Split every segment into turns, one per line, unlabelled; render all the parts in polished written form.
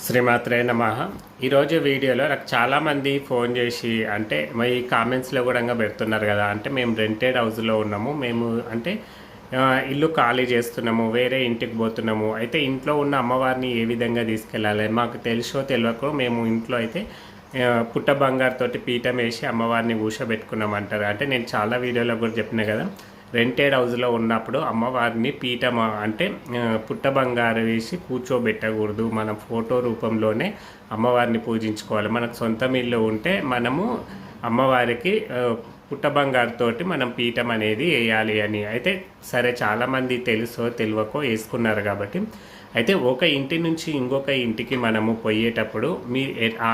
శ్రీమాత్రే నమః. ఈరోజు వీడియోలో నాకు చాలామంది ఫోన్ చేసి అంటే మీ కామెంట్స్లో కూడా పెడుతున్నారు కదా, అంటే మేము రెంటెడ్ హౌస్లో ఉన్నాము, మేము అంటే ఇల్లు ఖాళీ చేస్తున్నాము, వేరే ఇంటికి పోతున్నాము, అయితే ఇంట్లో ఉన్న అమ్మవారిని ఏ విధంగా తీసుకెళ్ళాలి మాకు తెలుసో తెలియకో మేము ఇంట్లో అయితే పుట్ట బంగారుతోటి పీఠం వేసి అమ్మవారిని కూర్చోబెట్టుకున్నామంటారు. అంటే నేను చాలా వీడియోలో కూడా చెప్పిన కదా, రెంటెడ్ హౌస్లో ఉన్నప్పుడు అమ్మవారిని పీఠం అంటే పుట్ట బంగారు వేసి కూర్చోబెట్టకూడదు, మనం ఫోటో రూపంలోనే అమ్మవారిని పూజించుకోవాలి. మనకు సొంతం ఇల్లు ఉంటే మనము అమ్మవారికి పుట్ట బంగారుతోటి మనం పీఠం అనేది వేయాలి అని. అయితే సరే, చాలామంది తెలుసో తెలియకో వేసుకున్నారు కాబట్టి, అయితే ఒక ఇంటి నుంచి ఇంకొక ఇంటికి మనము పోయేటప్పుడు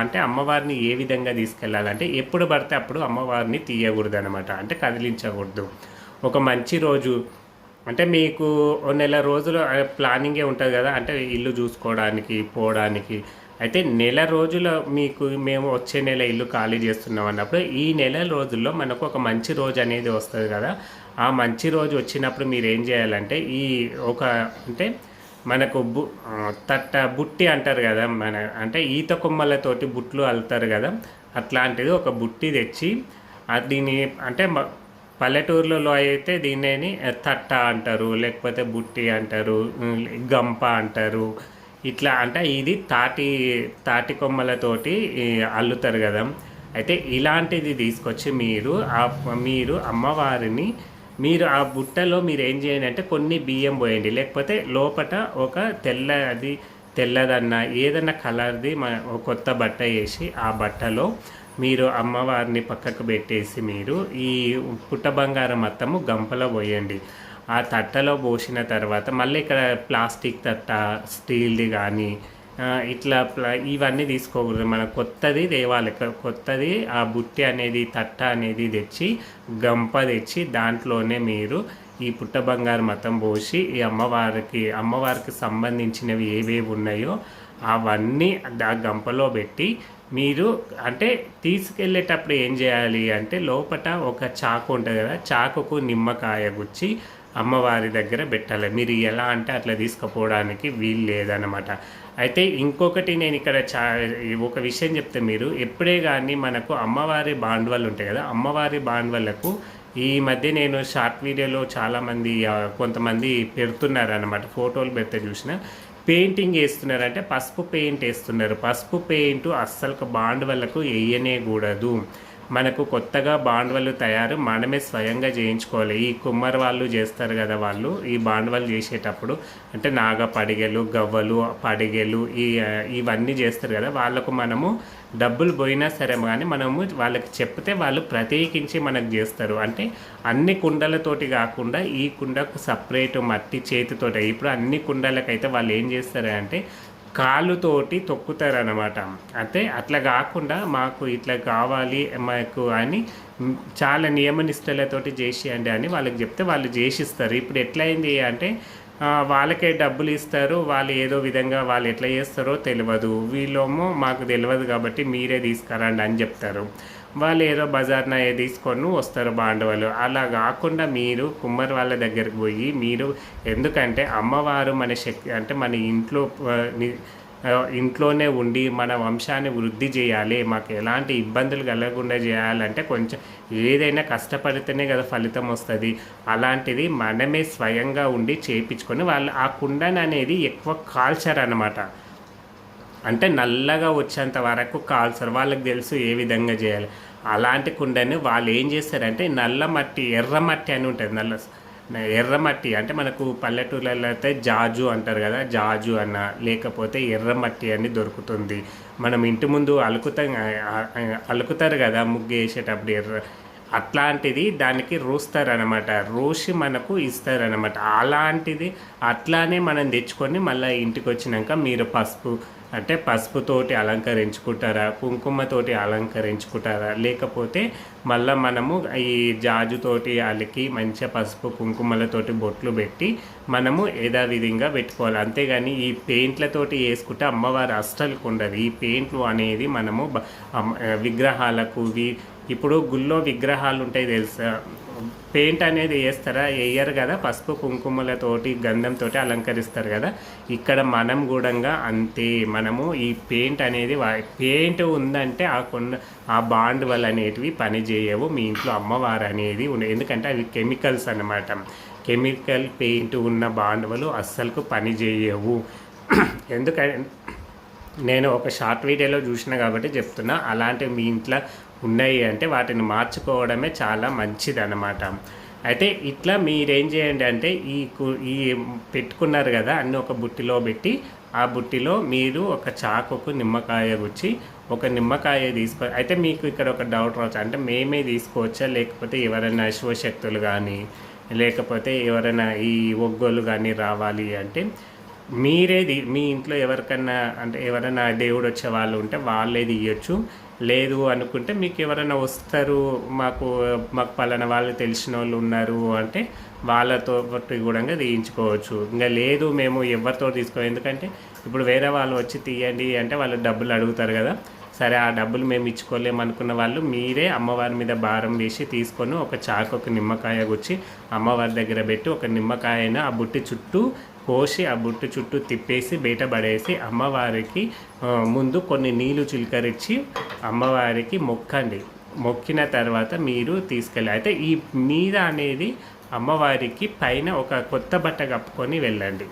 అంటే అమ్మవారిని ఏ విధంగా తీసుకెళ్ళాలంటే ఎప్పుడు పడితే అప్పుడు అమ్మవారిని తీయకూడదు అనమాట, అంటే కదిలించకూడదు. ఒక మంచి రోజు అంటే మీకు నెల రోజులు ప్లానింగే ఉంటుంది కదా, అంటే ఇల్లు చూసుకోవడానికి పోవడానికి. అయితే నెల రోజులు మీకు మేము వచ్చే నెల ఇల్లు ఖాళీ చేస్తున్నాం అన్నప్పుడు ఈ నెల రోజుల్లో మనకు ఒక మంచి రోజు అనేది వస్తుంది కదా. ఆ మంచి రోజు వచ్చినప్పుడు మీరు ఏం చేయాలంటే ఈ ఒక అంటే మనకు బుట్టి అంటారు కదా, అంటే ఈత కొమ్మలతోటి బుట్లు అల్లుతారు కదా, అట్లాంటిది ఒక బుట్టి తెచ్చి దీన్ని అంటే పల్లెటూర్లలో అయితే దీన్ని తట్ట అంటారు, లేకపోతే బుట్టి అంటారు, గంప అంటారు. ఇట్లా అంటే ఇది తాటి కొమ్మలతోటి అల్లుతారు కదా. అయితే ఇలాంటిది తీసుకొచ్చి మీరు అమ్మవారిని మీరు ఆ బుట్టలో మీరు ఏం చేయండి అంటే కొన్ని బియ్యం పోయండి, లేకపోతే లోపల ఒక తెల్లదన్న ఏదన్నా కలర్ది కొత్త బట్ట వేసి ఆ బట్టలో మీరు అమ్మవారిని పక్కకు పెట్టేసి మీరు ఈ పుట్ట బంగారం మొత్తము గంపలో పోయండి. ఆ తట్టలో పోసిన తర్వాత మళ్ళీ ఇక్కడ ప్లాస్టిక్ తట్ట, స్టీల్ది కానీ ఇట్లా ఇవన్నీ తీసుకోకూడదు. మన కొత్తది తేవాలి, కొత్తది ఆ బుట్టి అనేది తట్ట అనేది తెచ్చి గంప తెచ్చి దాంట్లోనే మీరు ఈ పుట్ట బంగారం మొత్తం పోసి ఈ అమ్మవారికి సంబంధించినవి ఏవేవి ఉన్నాయో అవన్నీ ఆ గంపలో పెట్టి మీరు అంటే తీసుకెళ్ళేటప్పుడు ఏం చేయాలి అంటే లోపల ఒక చాకు ఉంటుంది కదా, చాకుకు నిమ్మకాయ గుచ్చి అమ్మవారి దగ్గర పెట్టాలి. మీరు ఎలా అంటే అట్లా తీసుకుపోవడానికి వీలు లేదన్నమాట. అయితే ఇంకొకటి నేను ఇక్కడ ఒక విషయం చెప్తే, మీరు ఎప్పుడే కానీ మనకు అమ్మవారి బాండ్వలు ఉంటాయి కదా, అమ్మవారి బాండ్వలకు ఈ మధ్య నేను షార్ట్ వీడియోలో చాలామంది కొంతమంది పెడుతున్నారు అన్నమాట, ఫోటోలు పెడితే చూసిన పెయింటింగ్ వేస్తున్నారంటే పసుపు పెయింట్ వేస్తున్నారు. పసుపు పెయింట్ అస్సలు బాండ్వలకు వేయనే కూడదు. మనకు కొత్తగా బాండ్వలు తయారు మనమే స్వయంగా చేయించుకోవాలి. ఈ కుమ్మరి వాళ్ళు చేస్తారు కదా, వాళ్ళు ఈ బాండ్వలు చేసేటప్పుడు అంటే నాగ పడిగెలు, గవ్వలు, పడిగెలు ఇవన్నీ చేస్తారు కదా, వాళ్ళకు మనము డబ్బులు పోయినా సరే కానీ మనము వాళ్ళకి చెప్తే వాళ్ళు ప్రత్యేకించి మనకు చేస్తారు. అంటే అన్ని కుండలతోటి కాకుండా ఈ కుండకు సపరేట్ మట్టి చేతితోటి. ఇప్పుడు అన్ని కుండలకైతే వాళ్ళు ఏం చేస్తారు అంటే కాళ్ళతోటి తొక్కుతారనమాట. అంటే అట్లా కాకుండా మాకు ఇట్లా కావాలి మాకు అని చాలా నియమనిష్టలతోటి చేసేయండి అని వాళ్ళకి చెప్తే వాళ్ళు చేసిస్తారు. ఇప్పుడు ఎట్లయింది అంటే వాళ్ళకే డబ్బులు ఇస్తారు, వాళ్ళు ఏదో విధంగా వాళ్ళు ఎట్లా చేస్తారో తెలియదు, వీళ్ళేమో మాకు తెలియదు కాబట్టి మీరే తీసుకురండి అని చెప్తారు. వాళ్ళు ఏదో బజార్న తీసుకొని వస్తారు బాండవాళ్ళు. అలా కాకుండా మీరు కుమ్మరి వాళ్ళ దగ్గరికి పోయి మీరు, ఎందుకంటే అమ్మవారు మన శక్తి అంటే మన ఇంట్లోనే ఉండి మన వంశాన్ని వృద్ధి చేయాలి, మాకు ఎలాంటి ఇబ్బందులు కలగకుండా చేయాలంటే కొంచెం ఏదైనా కష్టపడితేనే కదా ఫలితం వస్తుంది. అలాంటిది మనమే స్వయంగా ఉండి చేయించుకొని వాళ్ళు ఆ కుండని అనేది ఎక్కువ కాల్చారు అన్నమాట. అంటే నల్లగా వచ్చేంత వరకు కాల్చారు, వాళ్ళకి తెలుసు ఏ విధంగా చేయాలి. అలాంటి కుండని వాళ్ళు ఏం చేస్తారంటే నల్ల మట్టి, ఎర్రమట్టి అని ఉంటుంది, ఎర్రమట్టి అంటే మనకు పల్లెటూళ్ళలో అయితే జాజు అంటారు కదా, జాజు అన్న లేకపోతే ఎర్రమట్టి అని దొరుకుతుంది. మనం ఇంటి ముందు అలుకుతారు కదా ముగ్గు వేసేటప్పుడు అట్లాంటిది దానికి రూస్తారనమాట, రూసి మనకు ఇస్తారనమాట. అట్లానే మనం తెచ్చుకొని మళ్ళీ ఇంటికి వచ్చినాక మీరు పసుపుతోటి అలంకరించుకుంటారా, కుంకుమతోటి అలంకరించుకుంటారా, లేకపోతే మళ్ళీ మనము ఈ జాజుతోటి అలికి మంచిగా పసుపు కుంకుమలతోటి బొట్లు పెట్టి మనము యథావిధంగా పెట్టుకోవాలి. అంతేగాని ఈ పెయింట్లతోటి వేసుకుంటే అమ్మవారి అస్సలకు ఉండదు. ఈ పెయింట్లు అనేది మనము విగ్రహాలకు ఇప్పుడు గుళ్ళో విగ్రహాలు ఉంటాయి తెలుసా, పెయింట్ అనేది వేస్తారా, వేయరు కదా, పసుపు కుంకుమలతోటి గంధంతోటి అలంకరిస్తారు కదా. ఇక్కడ మనం కూడా అంతే, మనము ఈ పెయింట్ అనేది పెయింట్ ఉందంటే ఆ బాండ్ వల్ల అనేటివి పని చేయవు. మీ ఇంట్లో అమ్మవారు అనేది ఎందుకంటే అవి కెమికల్స్ అన్నమాట. కెమికల్ పెయింట్ ఉన్న బాండవలు అస్సలకు పని చేయవు. ఎందుకంటే నేను ఒక షార్ట్ వీడియోలో చూసిన కాబట్టి చెప్తున్నా. అలాంటివి మీ ఇంట్లో ఉన్నాయి అంటే వాటిని మార్చుకోవడమే చాలా మంచిది అన్నమాట. అయితే ఇట్లా మీరేం చేయండి అంటే ఈ పెట్టుకున్నారు కదా అన్నీ ఒక బుట్టిలో పెట్టి, ఆ బుట్టిలో మీరు ఒక చాకుకు నిమ్మకాయ గుచ్చి ఒక నిమ్మకాయ అయితే మీకు ఇక్కడ ఒక డౌట్ రావచ్చు, అంటే మేమే తీసుకోవచ్చా లేకపోతే ఎవరైనా శివశక్తులు కానీ లేకపోతే ఎవరైనా ఈ ఒగ్గోలు కానీ రావాలి అంటే మీరేది మీ ఇంట్లో ఎవరికన్నా అంటే ఎవరైనా దేవుడు వచ్చే వాళ్ళు ఉంటే వాళ్ళే తీయచ్చు. లేదు అనుకుంటే మీకు ఎవరైనా వస్తారు, మాకు పలానా వాళ్ళు తెలిసిన వాళ్ళు ఉన్నారు అంటే వాళ్ళతో కూడా తీయించుకోవచ్చు. ఇంకా లేదు మేము ఎవరితో ఎందుకంటే ఇప్పుడు వేరే వాళ్ళు వచ్చి తీయండి అంటే వాళ్ళు డబ్బులు అడుగుతారు కదా. సరే ఆ డబ్బులు మేము ఇచ్చుకోలేము అనుకున్న వాళ్ళు మీరే అమ్మవారి మీద భారం వేసి తీసుకొని ఒక చాకు నిమ్మకాయ గుచ్చి అమ్మవారి దగ్గర పెట్టి ఒక నిమ్మకాయను ఆ బుట్టి చుట్టూ కోసి ఆ బుట్టు చుట్టూ తిప్పేసి బయట పడేసి అమ్మవారికి ముందు కొన్ని నీళ్లు చిలకరించి అమ్మవారికి మొక్కండి. మొక్కిన తర్వాత మీరు తీసుకెళ్ళి అయితే ఈ మీద అనేది అమ్మవారికి పైన ఒక కొత్త బట్ట కప్పుకొని వెళ్ళండి.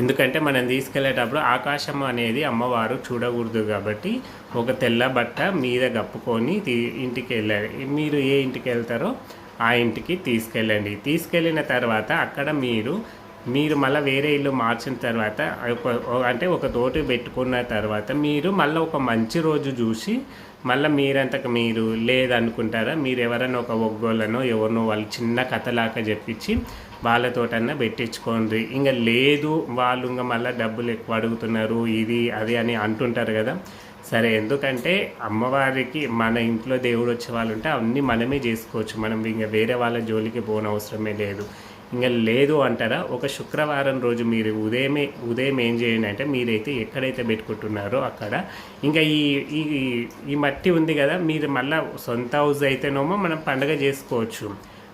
ఎందుకంటే మనం తీసుకెళ్ళేటప్పుడు ఆకాశం అనేది అమ్మవారు చూడకూడదు కాబట్టి ఒక తెల్ల బట్ట మీద కప్పుకొని ఇంటికి వెళ్ళాలి. మీరు ఏ ఇంటికి వెళ్తారో ఆ ఇంటికి తీసుకెళ్ళండి. తీసుకెళ్ళిన తర్వాత అక్కడ మీరు మళ్ళీ వేరే ఇల్లు మార్చిన తర్వాత అంటే ఒక తోటి పెట్టుకున్న తర్వాత మీరు మళ్ళీ ఒక మంచి రోజు చూసి మళ్ళీ మీరంతకు మీరు లేదనుకుంటారా, మీరు ఎవరైనా ఒక ఒగ్గోళ్ళనో ఎవరినో వాళ్ళు చిన్న కథలాగా చెప్పించి వాళ్ళతోటన్నా పెట్టించుకోండి. ఇంకా లేదు వాళ్ళు ఇంకా మళ్ళీ డబ్బులు ఎక్కువ అడుగుతున్నారు ఇది అది అని అంటుంటారు కదా. సరే, ఎందుకంటే అమ్మవారికి మన ఇంట్లో దేవుడు వచ్చే వాళ్ళు ఉంటే అన్నీ మనమే చేసుకోవచ్చు. మనం ఇంకా వేరే వాళ్ళ జోలికి పోనవసరమే లేదు. ఇంకా లేదు అంటారా, ఒక శుక్రవారం రోజు మీరు ఉదయం ఏం చేయండి అంటే మీరైతే ఎక్కడైతే పెట్టుకుంటున్నారో అక్కడ ఇంకా ఈ మట్టి ఉంది కదా, మీరు మళ్ళీ సొంత హౌస్ అయితేనేమో మనం పండగ చేసుకోవచ్చు.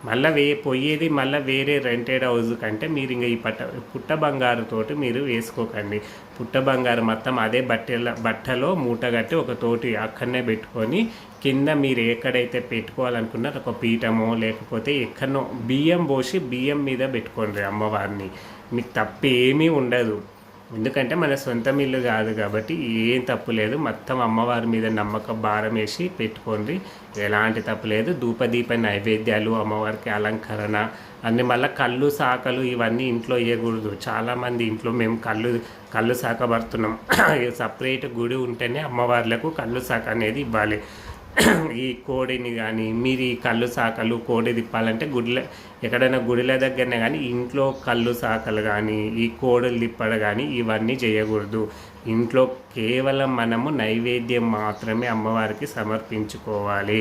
మళ్ళీ పోయేది మళ్ళీ వేరే రెంటెడ్ హౌస్ కంటే మీరు ఇంకా ఈ పుట్ట బంగారుతోటి మీరు వేసుకోకండి. పుట్ట బంగారు మొత్తం అదే బట్టలో మూట కట్టి ఒక తోటి అక్కడనే పెట్టుకొని కింద మీరు ఎక్కడైతే పెట్టుకోవాలనుకున్నారో ఒక పీఠమో లేకపోతే ఎక్కడనో బియ్యం పోసి బియ్యం మీద పెట్టుకోండి అమ్మవారిని. మీకు తప్పు ఏమీ ఉండదు. ఎందుకంటే మన సొంత ఇల్లు కాదు కాబట్టి ఏం తప్పు లేదు. మొత్తం అమ్మవారి మీద నమ్మకం భారం వేసి పెట్టుకోండి, ఎలాంటి తప్పు లేదు. ధూపదీప నైవేద్యాలు, అమ్మవారికి అలంకరణ అన్ని మళ్ళీ కళ్ళు సాకలు ఇవన్నీ ఇంట్లో వేయకూడదు. చాలామంది ఇంట్లో మేము కళ్ళు సాక పడుతున్నాం. సపరేట్ గుడి ఉంటేనే అమ్మవార్లకు కళ్ళు సాక అనేది ఇవ్వాలి. ఈ కోడిని కానీ మీరు ఈ కళ్ళు సాకలు కోడి తిప్పాలంటే ఎక్కడైనా గుడిల దగ్గరనే కానీ ఇంట్లో కళ్ళు సాకలు కానీ ఈ కోడలు తిప్పడం కానీ ఇవన్నీ చేయకూడదు. ఇంట్లో కేవలం మనము నైవేద్యం మాత్రమే అమ్మవారికి సమర్పించుకోవాలి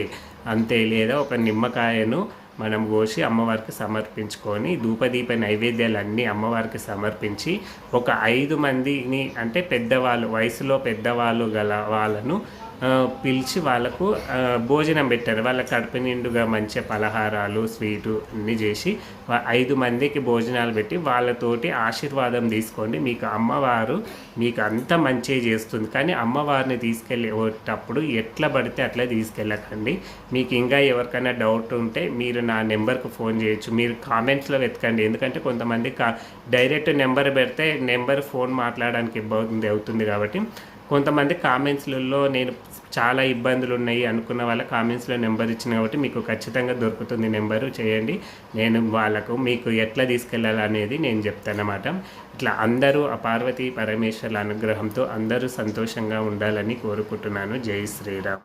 అంతే. లేదా ఒక నిమ్మకాయను మనం కోసి అమ్మవారికి సమర్పించుకొని ధూపదీప నైవేద్యాలన్నీ అమ్మవారికి సమర్పించి ఒక 5 మందిని అంటే పెద్దవాళ్ళు వయసులో పెద్దవాళ్ళు గల వాళ్ళను పిలిచి వాళ్ళకు భోజనం పెట్టారు. వాళ్ళ కడుపు నిండుగా మంచి పలహారాలు స్వీటు అన్నీ చేసి 5 మందికి భోజనాలు పెట్టి వాళ్ళతోటి ఆశీర్వాదం తీసుకోండి. మీకు అమ్మవారు మీకు అంత మంచి చేస్తుంది. కానీ అమ్మవారిని తీసుకెళ్ళేటప్పుడు ఎట్లా పడితే అట్లా తీసుకెళ్ళకండి. మీకు ఇంకా ఎవరికైనా డౌట్ ఉంటే మీరు నా నెంబర్కు ఫోన్ చేయొచ్చు. మీరు కామెంట్స్లో వెతకండి. ఎందుకంటే కొంతమంది డైరెక్ట్ నెంబర్ పెడితే ఫోన్ మాట్లాడడానికి ఇబ్బంది అవుతుంది కాబట్టి కొంతమంది కామెంట్స్లలో నేను చాలా ఇబ్బందులు ఉన్నాయి అనుకున్న వాళ్ళ కామెంట్స్లో నెంబర్ ఇచ్చిన కాబట్టి మీకు ఖచ్చితంగా దొరుకుతుంది. నెంబరు చేయండి, నేను వాళ్ళకు మీకు ఎట్లా తీసుకెళ్ళాలనేది నేను చెప్తానమాట. ఇట్లా అందరూ ఆ పార్వతీ పరమేశ్వరుల అనుగ్రహంతో అందరూ సంతోషంగా ఉండాలని కోరుకుంటున్నాను. జై శ్రీరామ్.